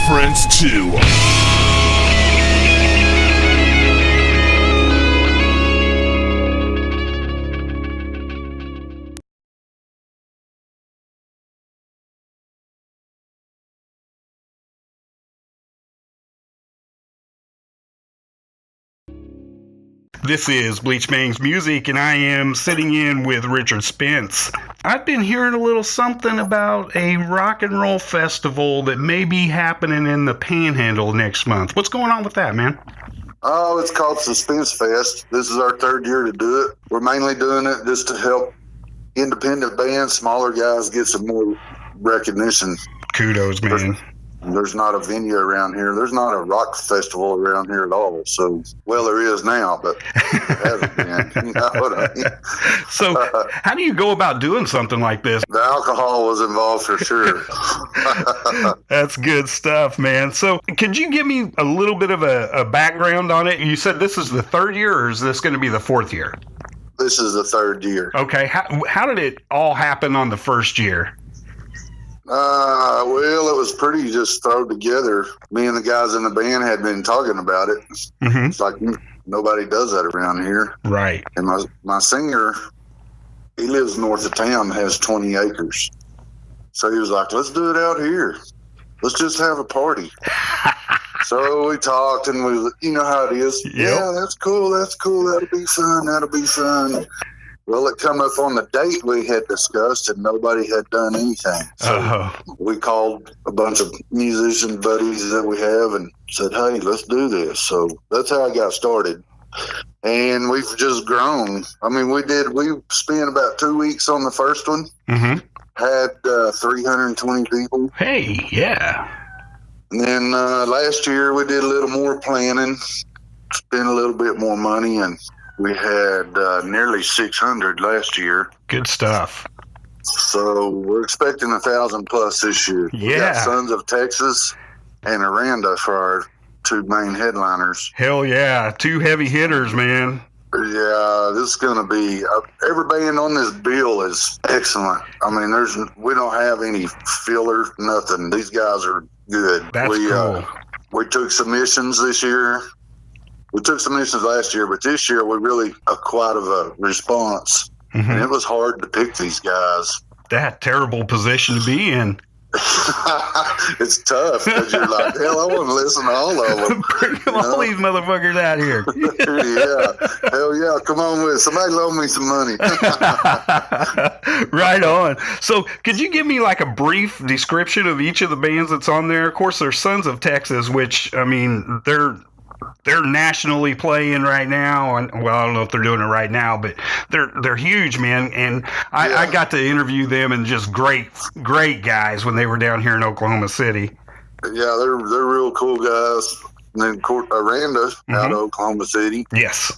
Friends 2. This is Bleach Bangs Music, and I am sitting in with Richard Spence. I've been hearing a little something about a rock and roll festival that may be happening in the Panhandle next month. What's going on with that, man? Oh, it's called SuSpence Fest. This is our third year to do it. We're mainly doing it just to help independent bands, smaller guys get some more recognition. Kudos, man. There's not a venue around here. There's not a rock festival around here at all. So, well, there is now, but it hasn't been. You know what I mean? So, how do you go about doing something like this? The alcohol was involved for sure. That's good stuff, man. So, could you give me a little bit of a background on it? You said this is the third year, or is this going to be the fourth year? This is the third year. Okay. How did it all happen on the first year? Well, it was pretty just thrown together. Me and the guys in the band had been talking about it. Mm-hmm. It's like nobody does that around here. Right. And my singer, he lives north of town, has 20 acres. So he was like, let's do it out here. Let's just have a party. So we talked and you know how it is. Yep. Yeah, that's cool. That'll be fun. Well, it come up on the date we had discussed, and nobody had done anything. So we called a bunch of musician buddies that we have and said, hey, let's do this. So that's how I got started. And we've just grown. I mean, we spent about 2 weeks on the first one. Mm-hmm. Had 320 people. Hey, yeah. And then last year we did a little more planning, spent a little bit more money, and we had nearly 600 last year. Good stuff. So we're expecting 1,000 plus this year. Yeah. We got Sons of Texas and Aranda for our two main headliners. Hell yeah. Two heavy hitters, man. Yeah, this is going to be every band on this bill is excellent. I mean, we don't have any filler, nothing. These guys are good. That's cool. We took submissions this year. We took submissions last year, but this year we really quite a response. Mm-hmm. And it was hard to pick these guys. That terrible position to be in. It's tough because you're like, hell, I want to listen to all of them. Bring all these motherfuckers out here. Yeah. Hell yeah. Come on with it. Somebody loan me some money. Right on. So could you give me like a brief description of each of the bands that's on there? Of course, there's Sons of Texas, which, I mean, they're nationally playing right now, and well, I don't know if they're doing it right now, but they're huge, man. And I got to interview them, and just great guys when they were down here in Oklahoma City. Yeah, they're real cool guys. And then Aranda out of Oklahoma City. Yes.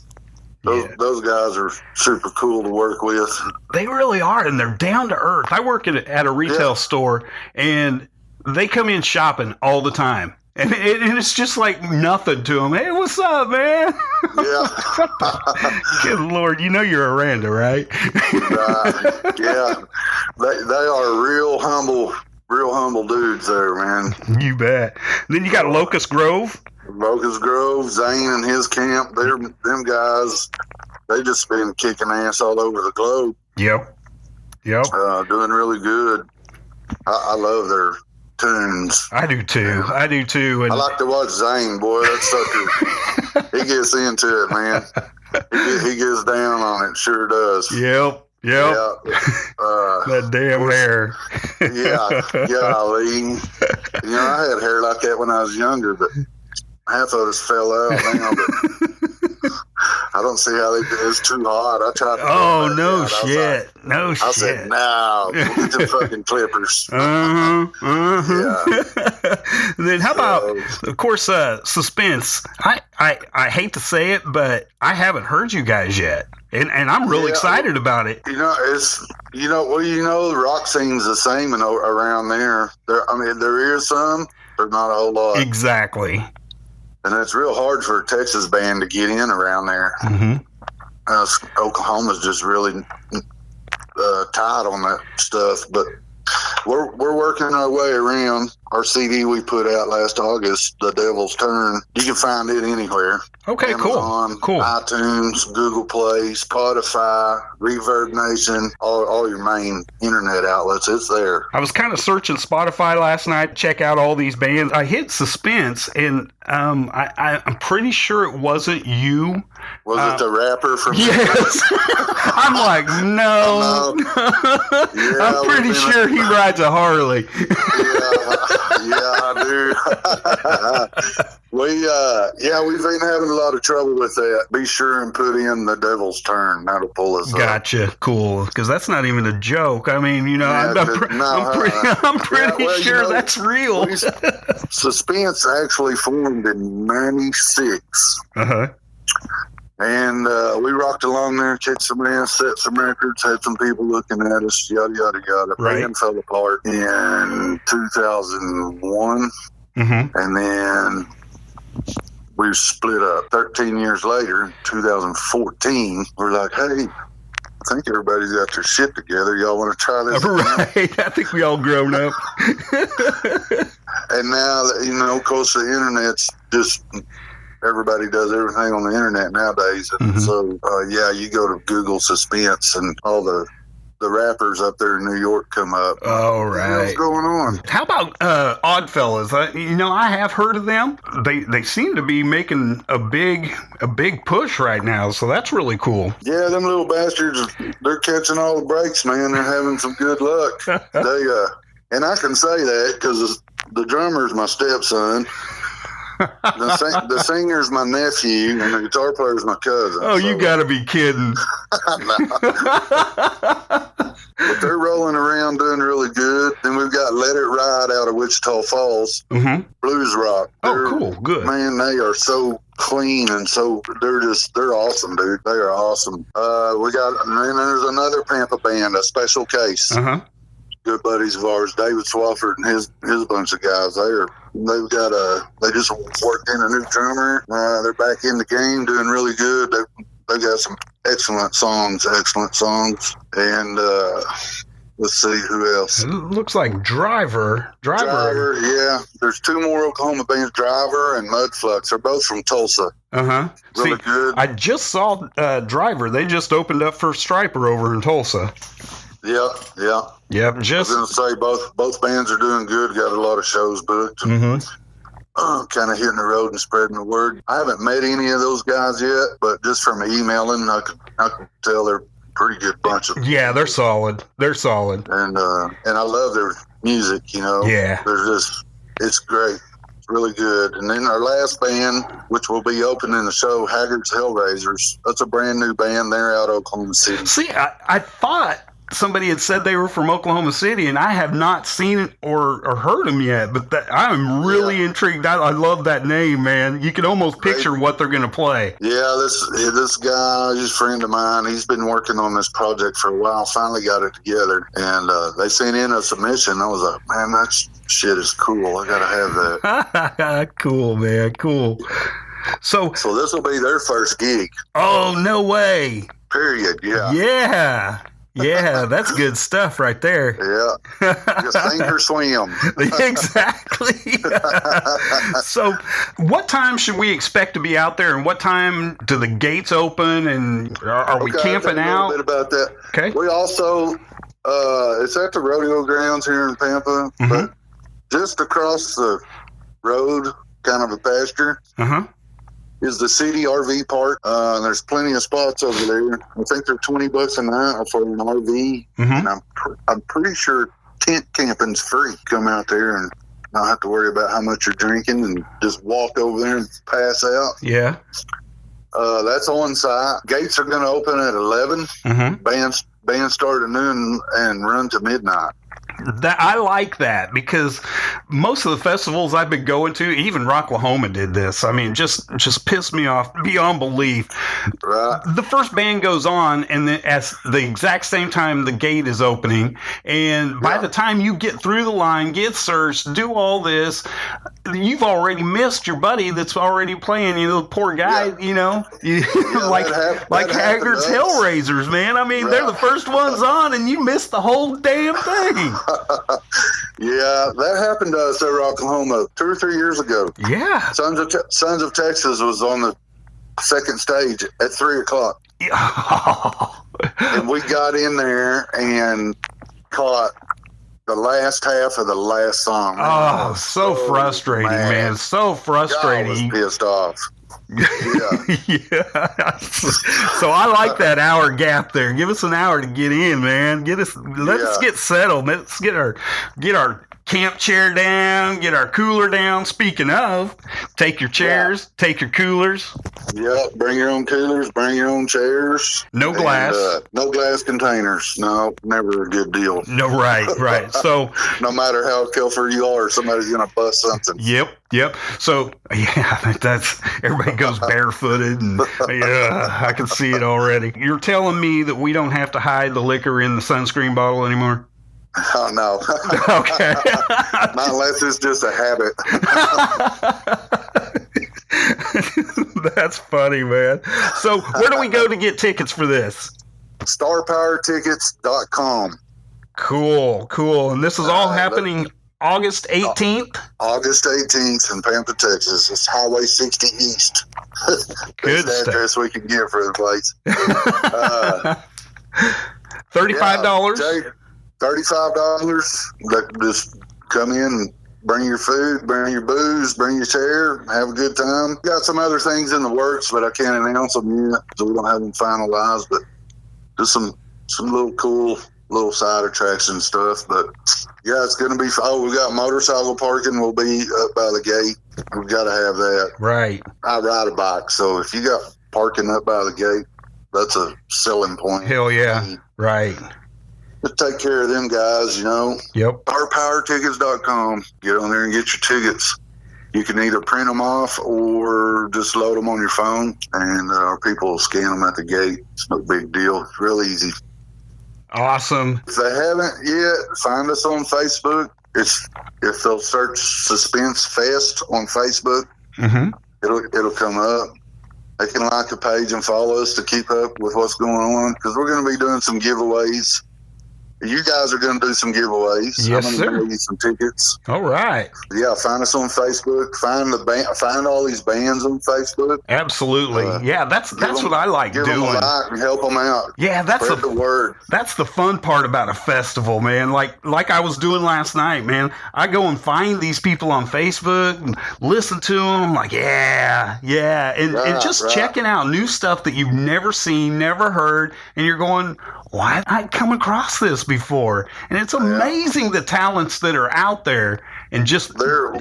Those guys are super cool to work with. They really are, and they're down to earth. I work at a retail store, and they come in shopping all the time. And it's just like nothing to them. Hey, what's up, man? Yeah. Good Lord, you know you're Aranda, right? Right. Yeah. They are real humble dudes there, man. You bet. Then you got Locust Grove. Locust Grove, Zane and his camp. Them guys, they just been kicking ass all over the globe. Yep. Doing really good. I love their tunes. I do too. And I like to watch Zane, boy. That sucker. He gets into it, man. He gets down on it. Sure does. Yep. Yeah. That damn hair. Golly. You know, I had hair like that when I was younger, but half of us fell out now. But I don't see how they do. It's too hot. I tried to. Oh, no shit. I said, no, get the fucking clippers. Yeah. Then how about, Yeah. of course, SuSpence. I hate to say it, but I haven't heard you guys yet. And I'm real excited about it. You know, the rock scene's the same around there. There is some, but not a whole lot. Exactly. And it's real hard for a Texas band to get in around there. Mm-hmm. Oklahoma's just really tight on that stuff, but we're working our way around. our CD we put out last August, The Devil's Turn. You can find it anywhere. Okay, Amazon, cool. iTunes, Google Play, Spotify, Reverb Nation, all your main internet outlets. It's there. I was kind of searching Spotify last night, check out all these bands. I hit SuSpence, and I'm pretty sure it wasn't you. Was it the rapper from? Yes. I'm like, no. Yeah, I'm pretty sure he rides a Harley. Yeah, I do. We've been having a lot of trouble with that. Be sure and put in The Devil's Turn. That'll pull us up. Gotcha. Cool. Because that's not even a joke. I mean, I'm pretty sure that's real. SuSpence actually formed in '96. Uh-huh. And we rocked along there, kicked some ass, set some records, had some people looking at us, yada, yada, yada. Right. Band fell apart in 2001. Mm-hmm. And then we split up. 13 years later, 2014, we're like, hey, I think everybody's got their shit together. Y'all want to try this? Right. I think we all grown up. And now, of course, the internet's just... Everybody does everything on the internet nowadays. And so, you go to Google SuSpence and all the rappers up there in New York come up. Oh, right. What's going on? How about Oddfellas? I have heard of them. They seem to be making a big push right now, so that's really cool. Yeah, them little bastards, they're catching all the breaks, man. They're having some good luck. And I can say that because the drummer's my stepson. The singer's my nephew, and the guitar player's my cousin. Oh, you gotta be kidding. But they're rolling around doing really good. Then we've got Let It Ride out of Wichita Falls. Mm-hmm. Blues rock. Cool. Good. Man, they are so clean and they're awesome, dude. They are awesome. And then there's another Pampa band, A Special Case. Uh-huh. Good buddies of ours, David Swafford and his bunch of guys. They just worked in a new drummer. They're back in the game, doing really good. They've got some excellent songs. And let's see who else. It looks like Driver. Yeah. There's two more Oklahoma bands, Driver and Mudflux. They're both from Tulsa. Uh-huh. Really good. I just saw Driver. They just opened up for Striper over in Tulsa. Yeah. Yep. I was going to say both bands are doing good. Got a lot of shows booked. Mm-hmm. Kind of hitting the road and spreading the word. I haven't met any of those guys yet, but just from emailing, I can tell they're a pretty good bunch of. Yeah, they're solid. And I love their music. Yeah. It's great. It's really good. And then our last band, which will be opening the show, Haggard's Hellraisers. That's a brand new band. They're out of Oklahoma City. See, I thought somebody had said they were from Oklahoma City, and I have not seen it or heard them yet, but I'm really intrigued. I love that name, man. You can almost picture what they're going to play. Yeah, this guy, he's a friend of mine. He's been working on this project for a while, finally got it together, and they sent in a submission. I was like, man, that shit is cool. I got to have that. Cool, man, cool. So this will be their first gig. Oh, no way. Period, yeah. Yeah, that's good stuff right there. Yeah. Just sink or swim. Exactly. So, what time should we expect to be out there, and what time do the gates open, and are we camping out? A little bit about that. Okay. We also, it's at the rodeo grounds here in Pampa, but just across the road, kind of a pasture. Uh-huh. Is the city RV park. There's plenty of spots over there. I think they're $20 a night for an RV. And I'm pretty sure tent camping's free. Come out there and not have to worry about how much you're drinking and just walk over there and pass out. Yeah. That's on site. Gates are going to open at 11. Bands start at noon and run to midnight. I like that because most of the festivals I've been going to, even Rocklahoma did this. I mean, just pissed me off beyond belief. Right. The first band goes on, and then at the exact same time the gate is opening, and by the time you get through the line, get searched, do all this, you've already missed your buddy that's already playing. The poor guy. Like Haggard's Hellraisers, man. I mean, they're the first ones on, and you missed the whole damn thing. Yeah, that happened to us over Oklahoma 2 or 3 years ago. Yeah. Sons of Texas was on the second stage at 3:00, and we got in there and caught the last half of the last song. Oh, so frustrating, man. So frustrating. I was pissed off. Yeah. Yeah. So I like that hour gap there. Give us an hour to get in, man. Let's get settled. Let's get our camp chair down, get our cooler down. Speaking of, take your chairs, take your coolers. Yeah, bring your own coolers, bring your own chairs. No glass. And, no glass containers. No, never a good deal. No, right. So no matter how careful you are, somebody's gonna bust something. Yep. So yeah, that's everybody goes barefooted, and yeah, I can see it already. You're telling me that we don't have to hide the liquor in the sunscreen bottle anymore? Oh, no. Okay. Not unless it's just a habit. That's funny, man. So where do we go to get tickets for this? StarPowerTickets.com. Cool. And this is all happening August 18th? August 18th in Pampa, Texas. It's Highway 60 East. Good That's the address we can get for the place. $35? Yeah, $35. Just come in and bring your food, bring your booze, bring your chair, have a good time. Got some other things in the works, but I can't announce them yet, so we don't have them finalized. But just some little cool little side attraction stuff. But yeah, it's going to be. Oh, we got motorcycle parking. We'll be up by the gate. We've got to have that. Right. I ride a bike, so if you got parking up by the gate, that's a selling point. Hell yeah. Right. Just take care of them guys, you know. Yep. StarPowerTickets.com. Get on there and get your tickets. You can either print them off or just load them on your phone, and our people will scan them at the gate. It's no big deal. It's real easy. Awesome. If they haven't yet, find us on Facebook. If they'll search SuSpence Fest on Facebook, it'll come up. They can like the page and follow us to keep up with what's going on, because we're going to be doing some giveaways. You guys are going to do some giveaways. Yes, I'm going to give you some tickets. All right. Yeah, find us on Facebook. Find all these bands on Facebook. Absolutely. Yeah, that's what I like doing. Give them a like and help them out. Yeah, Spread the word. That's the fun part about a festival, man. Like I was doing last night, man. I go and find these people on Facebook and listen to them. I'm like, and just checking out new stuff that you've never seen, never heard, and you're going, why did I come across this before? And it's amazing the talents that are out there, and just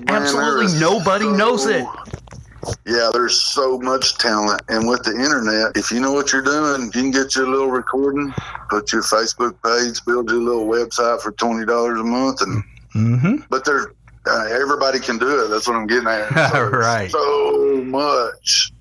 absolutely nobody knows it. Yeah, there's so much talent, and with the internet, if you know what you're doing, you can get your little recording, put your Facebook page, build your little website for $20 a month, and but there's everybody can do it. That's what I'm getting at. So, right. So much.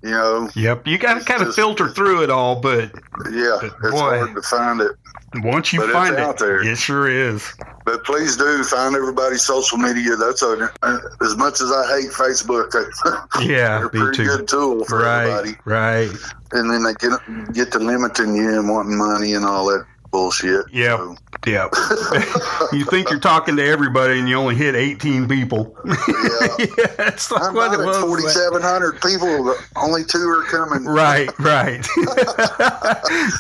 You know. Yep. You got to kind of filter through it all, but it's hard to find it. Once you find it, out there. It sure is. But please do find everybody's social media. That's as much as I hate Facebook. They're a pretty good tool for everybody. Right. And then they get to limiting you and wanting money and all that bullshit. Yep. So. Yep. You think you're talking to everybody and you only hit 18 people. It's like I'm not at 4,700 people. Only 2 are coming. Right.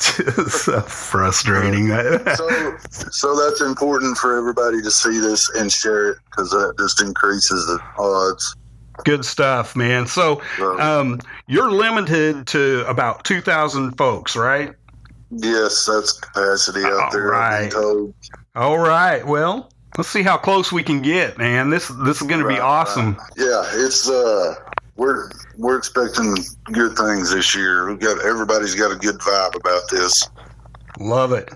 Just frustrating. So that's important for everybody to see this and share it, because that just increases the odds. Good stuff, man. So you're limited to about 2,000 folks, right? Yes, that's capacity out there. Right. All right. Well, let's see how close we can get, man. This is going to be awesome. Yeah, it's we're expecting good things this year. Everybody's got a good vibe about this. Love it.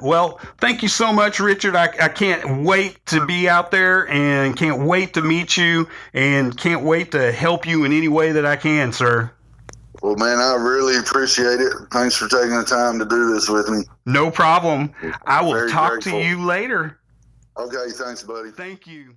Well, thank you so much, Richard. I can't wait to be out there, and can't wait to meet you, and can't wait to help you in any way that I can, sir. Well, man, I really appreciate it. Thanks for taking the time to do this with me. No problem. I will talk grateful. to you later. Okay, thanks, buddy. Thank you.